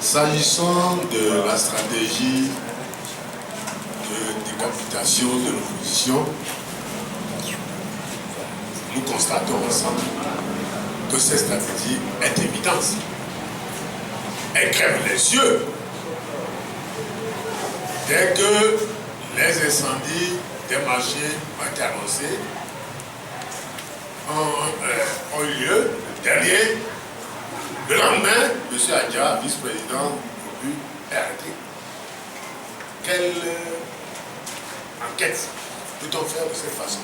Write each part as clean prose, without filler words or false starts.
S'agissant de la stratégie de décapitation de l'opposition, nous constatons ensemble que cette stratégie est évidente. Elle crève les yeux. Dès que les incendies des marchés ont été annoncés, ont eu lieu, derrière, le lendemain, M. Adja, vice-président du but, est arrêté. Quelle enquête peut-on faire de cette façon?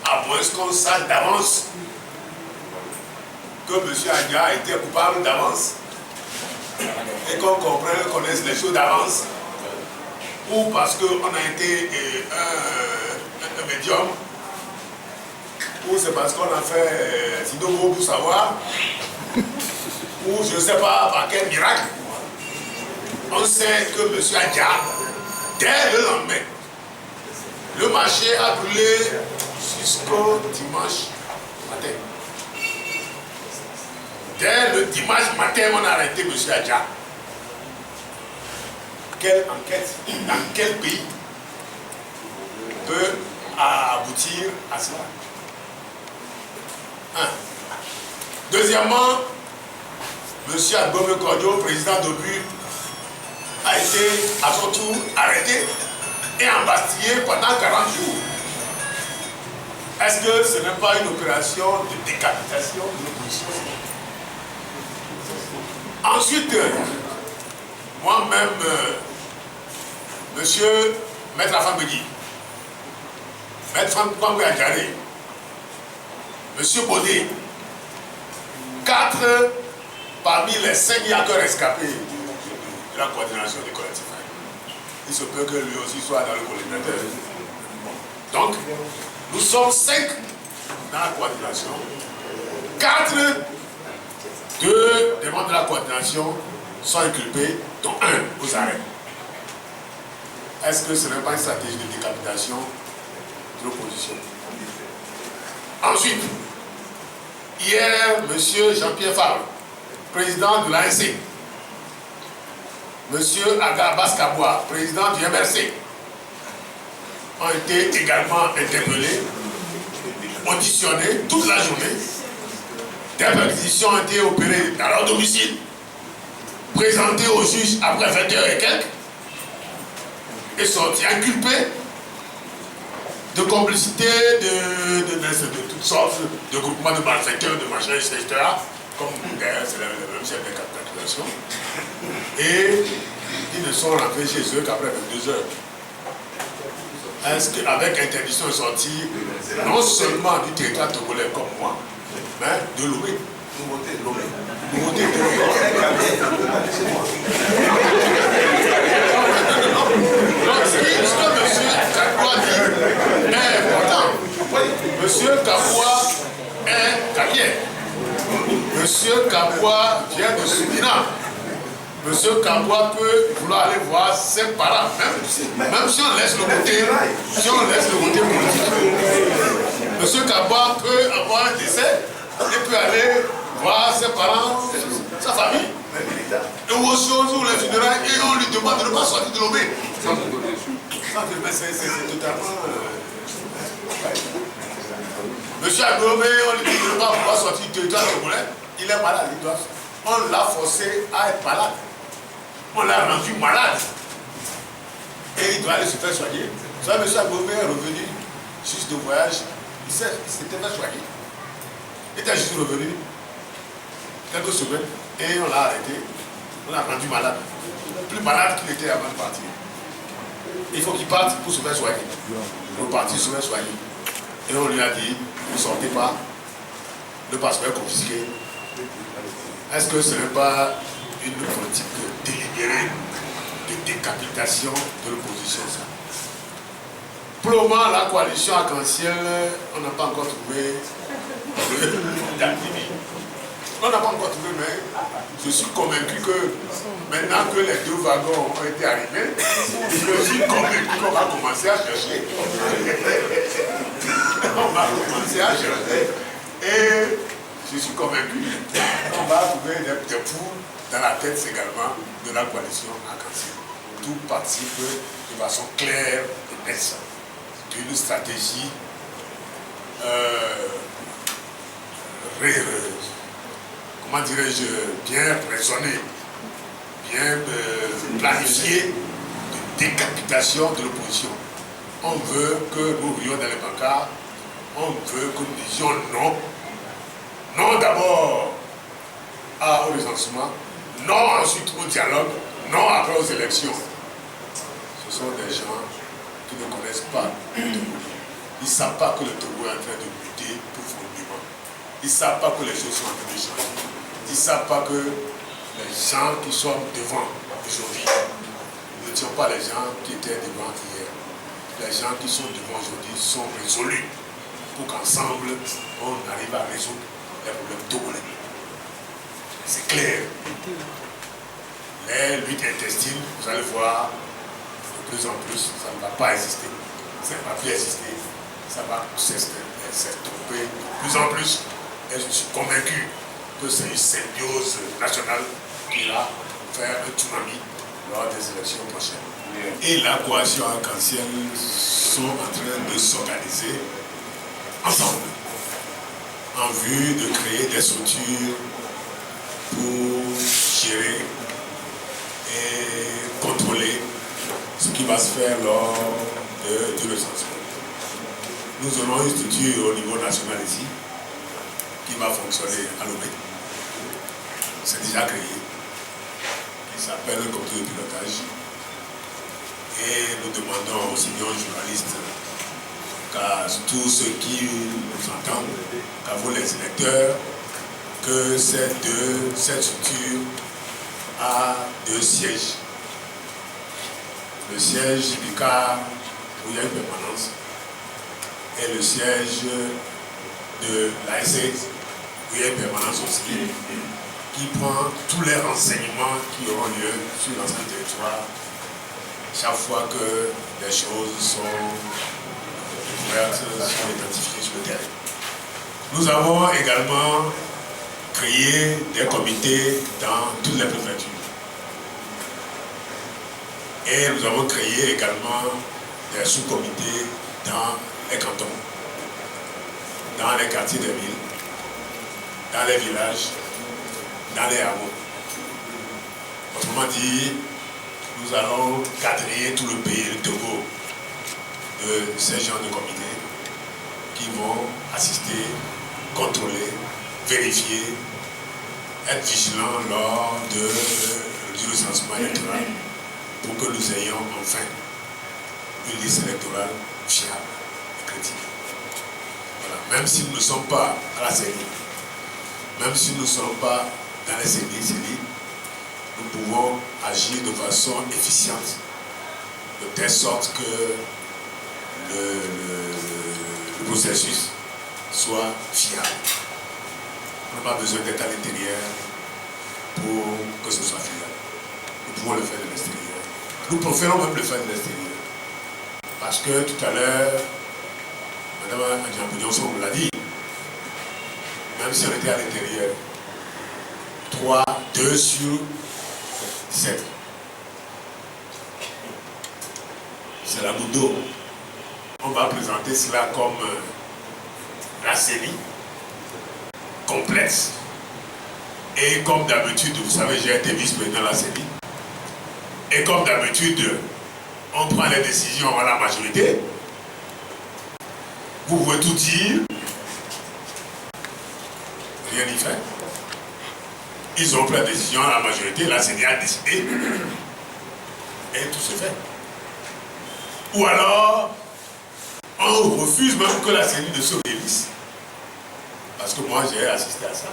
À moins qu'on sache d'avance que M. Adja était coupable d'avance et qu'on comprenne, connaisse les choses d'avance, ou parce qu'on a été un médium, ou c'est parce qu'on a fait Sidogo pour savoir, ou je ne sais pas par quel miracle. On sait que M. Adja, dès le lendemain, le marché a brûlé jusqu'au dimanche matin. Dès le dimanche matin, on a arrêté M. Adja. Quelle enquête, dans quel pays peut aboutir à cela? Deuxièmement, M. Agome Kodjo, président d'OBU, a été à son tour arrêté et embastillé pendant 40 jours. Est-ce que ce n'est pas une opération de décapitation de l'opposition? Ensuite, moi-même, monsieur Maître Afambegui, Maître Franck Adjaré, monsieur Bodé, 4 parmi les 5 yaqueurs rescapés de la coordination des collectifs. Il se peut que lui aussi soit dans le collimateur. Donc, nous sommes 5 dans la coordination. 4 des membres de la coordination sont inculpés, dont 1 aux arrêts. Est-ce que ce n'est pas une stratégie de décapitation de l'opposition? Ensuite, hier, M. Jean-Pierre Favre, président de l'ANC, M. Aga Baskaboua, président du MRC, ont été également interpellés, auditionnés toute la journée. Des perquisitions ont été opérées dans leur domicile, présentées au juge après 20h et quelques, et sortis inculpés de complicité de toutes sortes de groupements de malfaiteurs, de machins, etc. Comme d'ailleurs c'est le même chef de capitalisation. Et ils ne sont rentrés chez eux qu'après 22 heures. Est-ce qu'avec interdiction de sortie, non seulement du territoire togolais comme moi, mais de Lomé. Nouveauté de Lomé. Donc ce que M. Kapoua dit est important. M. Kapoua est carrière. M. Kapoua vient de Soudina. M. Kapoua peut vouloir aller voir ses parents, même si on laisse le côté, politique. M. Kapoua peut avoir un décès et peut aller voir ses parents, sa famille. Et aux choses où les funérailles, et on lui demande de ne pas sortir de l'obé. C'est totalement... Monsieur Agome, on lui dit de ne pas pouvoir sortir du territoire togolais. Il est malade, on l'a forcé à être malade. On l'a rendu malade. Et il doit aller se faire soigner. Ça, M. Agome est revenu juste de voyage. Il s'était fait soigner. Il était juste revenu quelques semaines et on l'a arrêté. On l'a rendu malade. Plus malade qu'il était avant de partir. Il faut qu'il parte pour se faire soigner. Pour partir se faire soigner. Et on lui a dit, ne sortez pas, le passeport est confisqué. Est-ce que ce n'est pas une politique délibérée de décapitation de l'opposition, ça? Pour le moment, la coalition arc-en-ciel, on n'a pas encore trouvé d'activité. On n'a pas encore trouvé, mais je suis convaincu que maintenant que les 2 wagons ont été arrivés, je suis convaincu qu'on va commencer à chercher. On va commencer à chercher. Et je suis convaincu qu'on va trouver des poules dans la tête également de la coalition arc-en-ciel. Tout participe de façon claire et nette d'une stratégie comment dirais-je, bien raisonnée, bien planifiée de décapitation de l'opposition. On veut que nous rions dans les bancards, on veut que nous disions non. Non d'abord au recensement, non ensuite au dialogue, non après aux élections. Ce sont des gens qui ne connaissent pas le Togo. Ils ne savent pas que le Togo est en train de lutter profondément. Ils ne savent pas que les choses sont en train de changer. Ils ne savent pas que les gens qui sont devant aujourd'hui ne sont pas les gens qui étaient devant hier. Les gens qui sont devant aujourd'hui sont résolus pour qu'ensemble on arrive à résoudre les problèmes togolais. C'est clair. Les luttes intestines, vous allez voir, de plus en plus, ça ne va pas exister. Ça ne va plus exister. Ça va s'estomper de plus en plus. Et je suis convaincu que c'est une symbiose nationale qui va faire un tsunami lors des élections prochaines. Et la coalition arc-en-ciel sont en train de s'organiser ensemble en vue de créer des structures pour gérer et contrôler ce qui va se faire lors du recensement. Nous aurons une structure au niveau national ici qui va fonctionner à Lomé. C'est déjà créé. Il s'appelle le comité de pilotage. Et nous demandons aussi bien aux journalistes qu'à tous ceux qui nous entendent, qu'à vous les électeurs, que cette structure a 2 sièges. Le siège du CAR où il y a une permanence et le siège de l'ASC où il y a une permanence aussi, qui prend tous les renseignements qui auront lieu sur l'ensemble du territoire chaque fois que les choses sont découvertes, sont identifiées sur le terrain. Nous avons également créé des comités dans toutes les préfectures. Et nous avons créé également des sous-comités dans les cantons, dans les quartiers des villes, dans les villages, dans les hameaux. Autrement dit, nous allons quadriller tout le pays, le Togo, de ces gens de comités qui vont assister, contrôler, vérifier, être vigilants lors du recensement électoral pour que nous ayons enfin une liste électorale fiable et crédible. Voilà. Même si nous ne sommes pas à la CENI, même si nous ne sommes pas dans les CENI, nous pouvons agir de façon efficiente, de telle sorte que le processus soit fiable. On n'a pas besoin d'être à l'intérieur pour que ce soit fiable. Nous pouvons le faire de l'extérieur. Nous préférons même le faire de l'extérieur. Parce que tout à l'heure, Mme Adjambounion me l'a dit, même si on était à l'intérieur, 2 sur 7. C'est la Moudo. On va présenter cela comme la série complexe. Et comme d'habitude, vous savez, j'ai été vice-président de la série. Et comme d'habitude, on prend les décisions à la majorité. Vous pouvez tout dire. Rien n'y fait. Ils ont pris la décision à la majorité, la CENI a décidé. Et tout se fait. Ou alors, on refuse même que la CENI ne se réunisse. Parce que moi, j'ai assisté à ça.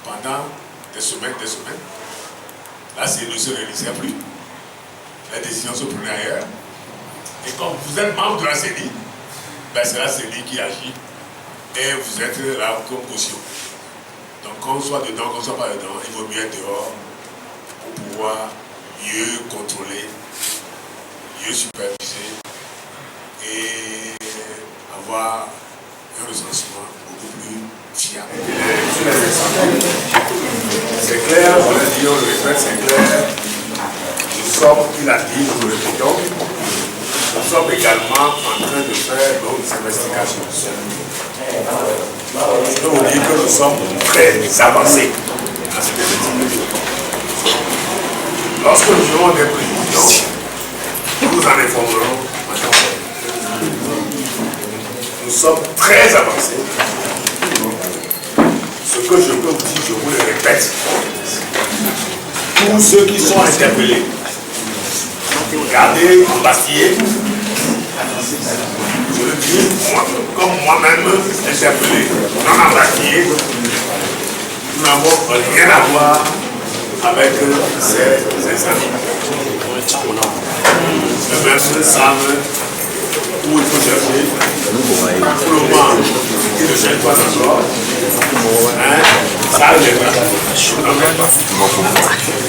Pendant des semaines. La CENI ne se réunissait plus. Les décisions se prenaient ailleurs. Et comme vous êtes membre de la CENI, ben c'est la CENI qui agit. Et vous êtes là comme caution. Donc qu'on soit dedans, qu'on ne soit pas dedans, il vaut mieux être dehors pour pouvoir mieux contrôler, mieux superviser et avoir un recensement beaucoup plus C'est clair, on l'a dit, on le répète, c'est clair. Nous sommes, il a dit, nous le répétons, nous sommes également en train de faire nos investigations. Je peux vous dire que nous sommes très avancés dans cette investigation. Lorsque nous aurons des précisions, nous vous en informerons en temps réel. Nous sommes très avancés. Ce que je peux vous dire, je vous le répète, tous ceux qui sont interpellés, gardés, embastillés, je le dis, comme moi-même interpellé, non embastillé, nous n'avons rien à voir avec ces amis. Eux-mêmes savent où il faut chercher. Pour le moment, ils ne cherchent pas encore. Ça ne pas.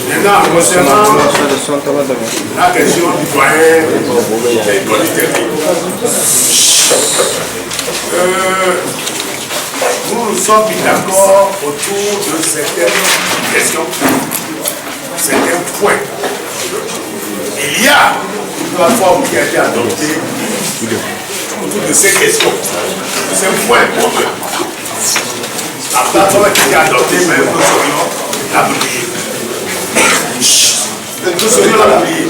Maintenant, concernant la question du doyen des polytechniques, nous nous sommes mis d'accord autour de certaines questions, certains points. Il y a une plateforme qui a été adoptée autour de ces questions, de ces points communs. La plateforme qui a été adoptée, mais nous serions l'oublier. Nous serions l'oublier.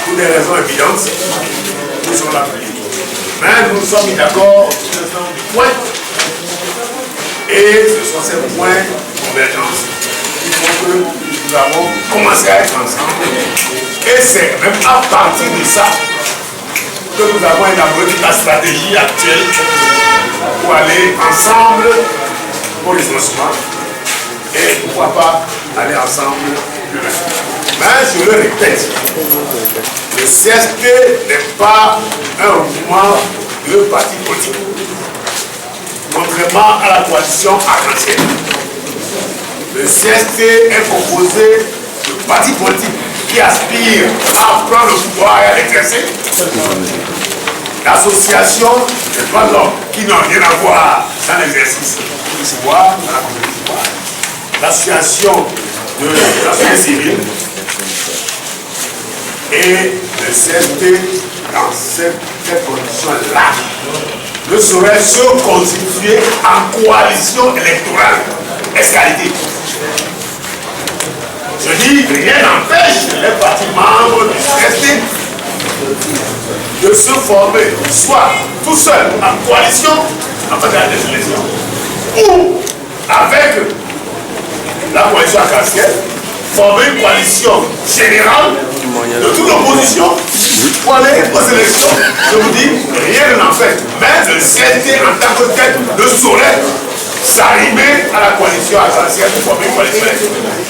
Pour des raisons évidentes, nous serions l'oublier. Mais nous nous sommes mis d'accord sur un certain nombre de points. Et ce sont ces points de convergence qui font que nous avons commencé à être ensemble. Et c'est même à partir de ça que nous avons élaboré toute la stratégie actuelle pour aller ensemble pour les financements et pourquoi pas aller ensemble plus loin. Mais je le répète, le CST n'est pas un mouvement de parti politique. Contrairement à la coalition arc-en-ciel, le CST est composé de partis politiques qui aspirent à prendre le pouvoir et à l'exercer. L'association des droits de l'homme qui n'ont rien à voir dans l'exercice du pouvoir, dans la communauté du pouvoir. L'association de la société civile et le CST dans cette condition-là ne saurait se constituer en coalition électorale escalité. Je dis, rien n'empêche les partis membres du CST de se former, soit tout seul en coalition, en fait des élections, ou avec la coalition arc-en-ciel, former une coalition générale de toute l'opposition pour aller aux élections. Je vous dis, rien n'en fait. Mais le CST en tant que tel ne saurait s'arrimer à la coalition arc-en-ciel pour former une coalition électorale.